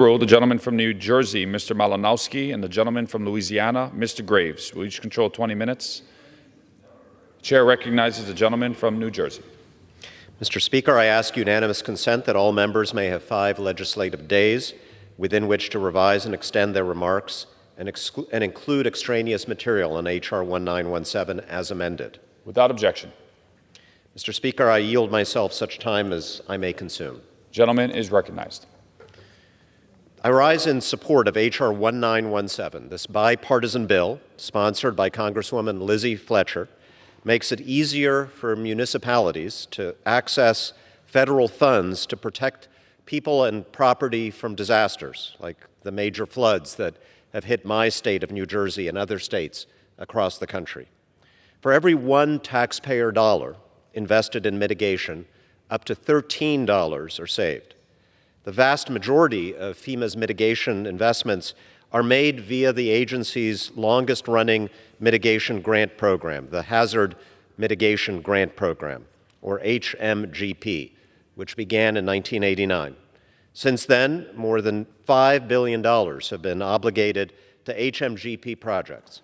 The gentleman from New Jersey, Mr. Malinowski, and the gentleman from Louisiana, Mr. Graves, will each control 20 minutes. Chair recognizes the gentleman from New Jersey. Mr. Speaker, I ask unanimous consent that all members may have 5 legislative days within which to revise and extend their remarks and include extraneous material on H.R. 1917 as amended. Without objection. Mr. Speaker, I yield myself such time as I may consume. Gentleman is recognized. I rise in support of H.R. 1917. This bipartisan bill, sponsored by Congresswoman Lizzie Fletcher, makes it easier for municipalities to access federal funds to protect people and property from disasters, like the major floods that have hit my state of New Jersey and other states across the country. For every $1 taxpayer dollar invested in mitigation, up to $13 are saved. The vast majority of FEMA's mitigation investments are made via the agency's longest-running mitigation grant program, the Hazard Mitigation Grant Program, or HMGP, which began in 1989. Since then, more than $5 billion have been obligated to HMGP projects,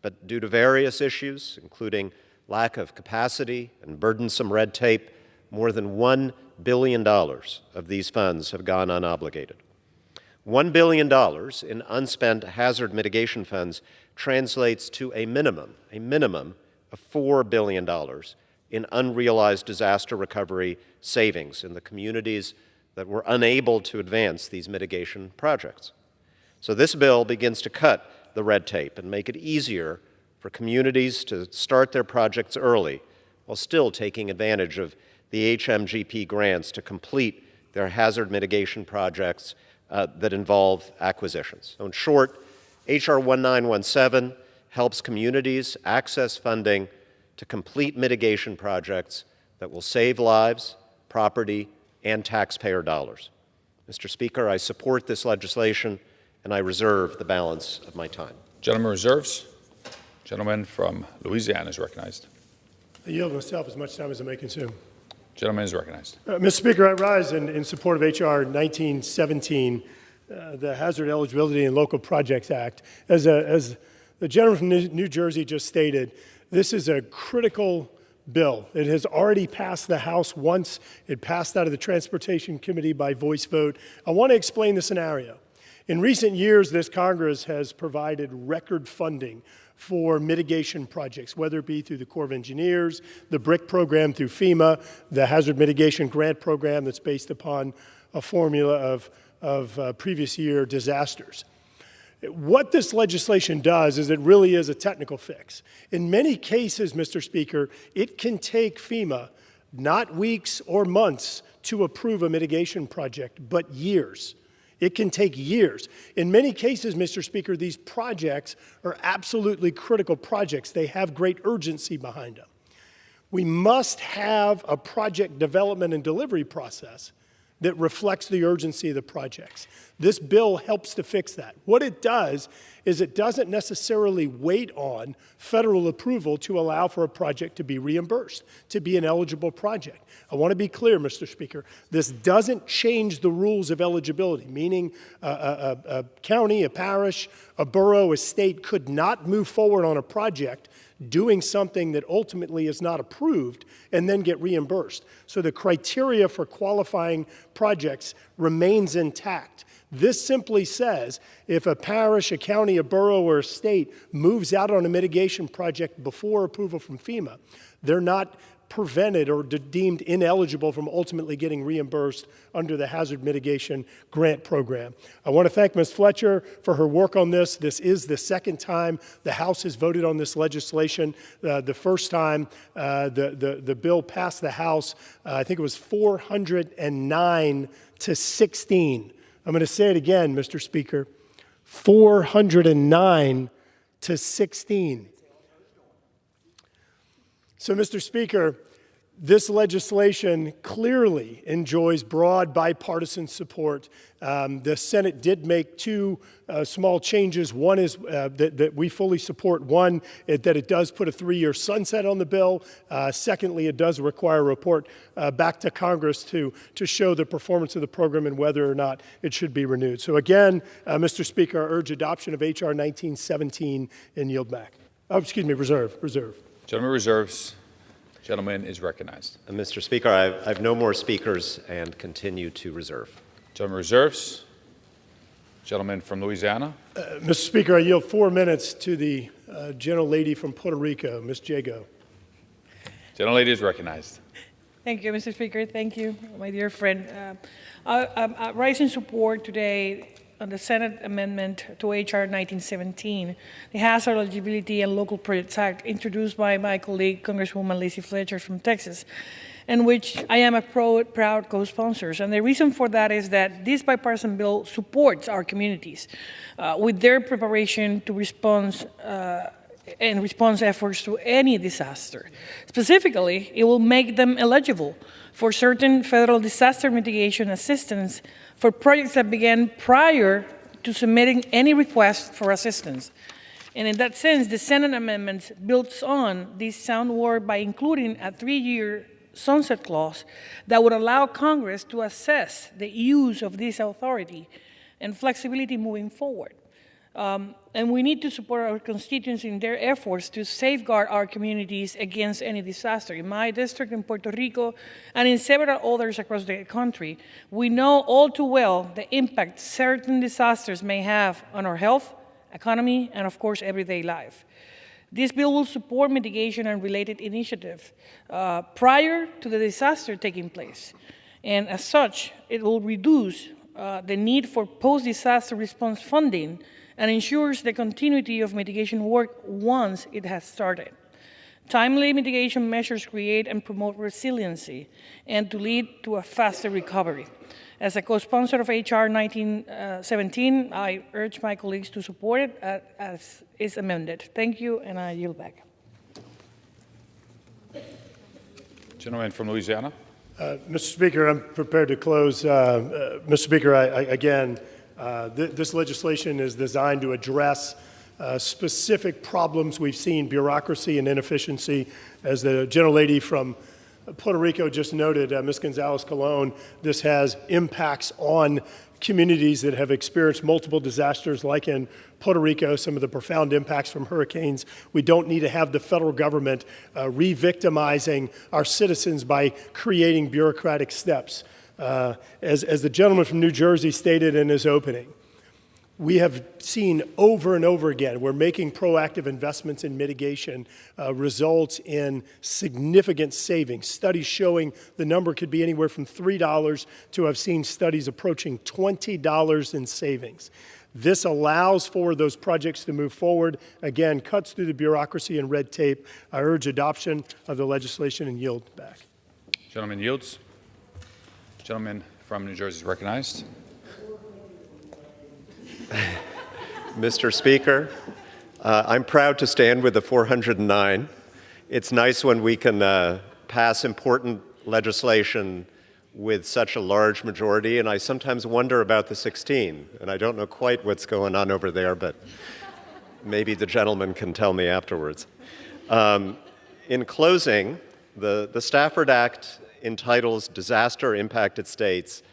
but due to various issues, including lack of capacity and burdensome red tape, more than $1 billion of these funds have gone unobligated. $1 billion in unspent hazard mitigation funds translates to a minimum of $4 billion in unrealized disaster recovery savings in the communities that were unable to advance these mitigation projects. So this bill begins to cut the red tape and make it easier for communities to start their projects early while still taking advantage of the HMGP grants to complete their hazard mitigation projects that involve acquisitions. So in short, H.R. 1917 helps communities access funding to complete mitigation projects that will save lives, property, and taxpayer dollars. Mr. Speaker, I support this legislation, and I reserve the balance of my time. Gentleman reserves. Gentleman from Louisiana is recognized. I yield myself as much time as I may consume. Gentleman is recognized. Mr. Speaker, I rise in support of H.R. 1917, the Hazard Eligibility and Local Projects Act. As the gentleman from New Jersey just stated, this is a critical bill. It has already passed the House once. It passed out of the Transportation Committee by voice vote. I want to explain the scenario. In recent years, this Congress has provided record funding for mitigation projects, whether it be through the Corps of Engineers, the BRIC program through FEMA, the Hazard Mitigation Grant Program that's based upon a formula of previous year disasters. What this legislation does is it really is a technical fix. In many cases, Mr. Speaker, it can take FEMA not weeks or months to approve a mitigation project, but years. It can take years. In many cases, Mr. Speaker, these projects are absolutely critical projects. They have great urgency behind them. We must have a project development and delivery process that reflects the urgency of the projects. This bill helps to fix that. What it does is it doesn't necessarily wait on federal approval to allow for a project to be reimbursed, to be an eligible project. I want to be clear, Mr. Speaker, this doesn't change the rules of eligibility, meaning a county, a parish, a borough, a state could not move forward on a project doing something that ultimately is not approved and then get reimbursed. So the criteria for qualifying projects remains intact. This simply says if a parish, a county, a borough, or a state moves out on a mitigation project before approval from FEMA, they're not prevented or deemed ineligible from ultimately getting reimbursed under the Hazard Mitigation Grant Program. I want to thank Ms. Fletcher for her work on this. This is the second time the House has voted on this legislation. The first time the bill passed the House, I think it was 409 to 16. I'm going to say it again, Mr. Speaker, 409 to 16. So, Mr. Speaker, This legislation clearly enjoys broad bipartisan support. The Senate did make two small changes. One is that we fully support. One, that it does put a 3-year sunset on the bill. Secondly, it does require a report back to Congress to show the performance of the program and whether or not it should be renewed. So again, Mr. Speaker, I urge adoption of H.R. 1917 and yield back. Oh, excuse me, reserve. Gentleman reserves. Gentleman is recognized. Mr. Speaker, I have no more speakers and continue to reserve. Gentleman reserves. Gentleman from Louisiana. Mr. Speaker, I yield 4 minutes to the gentlelady from Puerto Rico, Ms. Jago. Gentlelady is recognized. Thank you, Mr. Speaker. Thank you, my dear friend. I rise in support today on the Senate amendment to H.R. 1917, the Hazard, Eligibility, and Local Projects Act, introduced by my colleague, Congresswoman Lizzie Fletcher from Texas, and which I am a proud co-sponsor. And the reason for that is that this bipartisan bill supports our communities with their preparation to response efforts to any disaster. Specifically, it will make them eligible for certain federal disaster mitigation assistance for projects that began prior to submitting any request for assistance. And in that sense, the Senate amendment builds on this sound work by including a 3-year sunset clause that would allow Congress to assess the use of this authority and flexibility moving forward. And we need to support our constituents in their efforts to safeguard our communities against any disaster. In my district in Puerto Rico and in several others across the country, we know all too well the impact certain disasters may have on our health, economy, and of course, everyday life. This bill will support mitigation and related initiatives prior to the disaster taking place. And as such, it will reduce the need for post-disaster response funding and ensures the continuity of mitigation work once it has started. Timely mitigation measures create and promote resiliency and to lead to a faster recovery. As a co-sponsor of H.R. 1917, I urge my colleagues to support it as is amended. Thank you, and I yield back. Gentleman from Louisiana. Mr. Speaker, I'm prepared to close. Mr. Speaker, again, this legislation is designed to address specific problems we've seen, bureaucracy and inefficiency. As the gentlelady from Puerto Rico just noted, Ms. Gonzalez-Colon, this has impacts on communities that have experienced multiple disasters, like in Puerto Rico, some of the profound impacts from hurricanes. We don't need to have the federal government re-victimizing our citizens by creating bureaucratic steps. As the gentleman from New Jersey stated in his opening, we have seen over and over again where making proactive investments in mitigation results in significant savings. Studies showing the number could be anywhere from $3 to I've seen studies approaching $20 in savings. This allows for those projects to move forward. Again, cuts through the bureaucracy and red tape. I urge adoption of the legislation and yield back. Gentleman yields. Gentleman from New Jersey is recognized. Mr. Speaker, I'm proud to stand with the 409. It's nice when we can pass important legislation with such a large majority, and I sometimes wonder about the 16, and I don't know quite what's going on over there, but maybe the gentleman can tell me afterwards. In closing, the Stafford Act entitles disaster-impacted states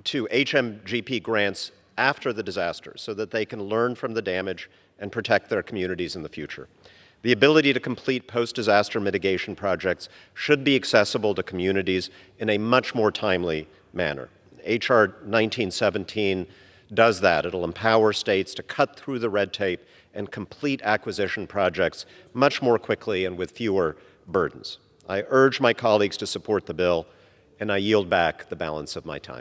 to HMGP grants after the disaster so that they can learn from the damage and protect their communities in the future. The ability to complete post-disaster mitigation projects should be accessible to communities in a much more timely manner. H.R. 1917 does that. It'll empower states to cut through the red tape and complete acquisition projects much more quickly and with fewer burdens. I urge my colleagues to support the bill, and I yield back the balance of my time.